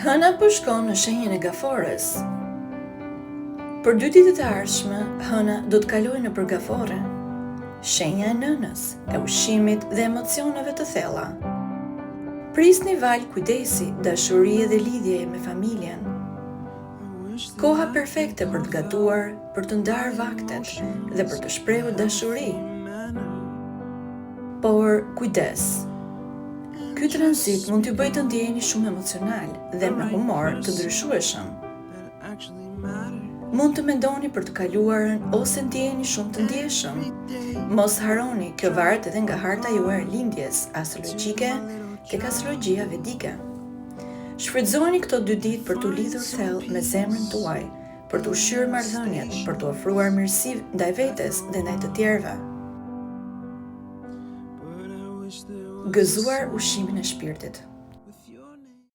Hëna po shkon në shenjën e gafores. Për 2 ditët e ardhshme, hëna do të kalojë nëpër gafore. Shenja e nënës, e ushqimit dhe emocioneve të thella. Prisni val kujdesi, dashuri dhe lidhje me familjen. Koha perfekte për të gatuar, për të ndarë vaktet dhe për të shprehur dashuri. Por kujdes. Ky tranzit mund t'ju bëjë të ndjeheni shumë emocional dhe me humor të ndryshueshëm. Mund të mendoni për të kaluarën ose ndjeheni shumë të ndjeshëm. Mos harroni, kjo varet edhe nga harta juaj e lindjes astrologjike tek astrologjia vedike. Shfrytëzoni këto 2 ditë për t'u lidhur thellë me zemrën tuaj, për të ushqyer marrëdhëniet, për t'u ofruar mirësi ndaj vetes dhe ndaj të tjerëve. Gëzuar ushqimin e shpirtit.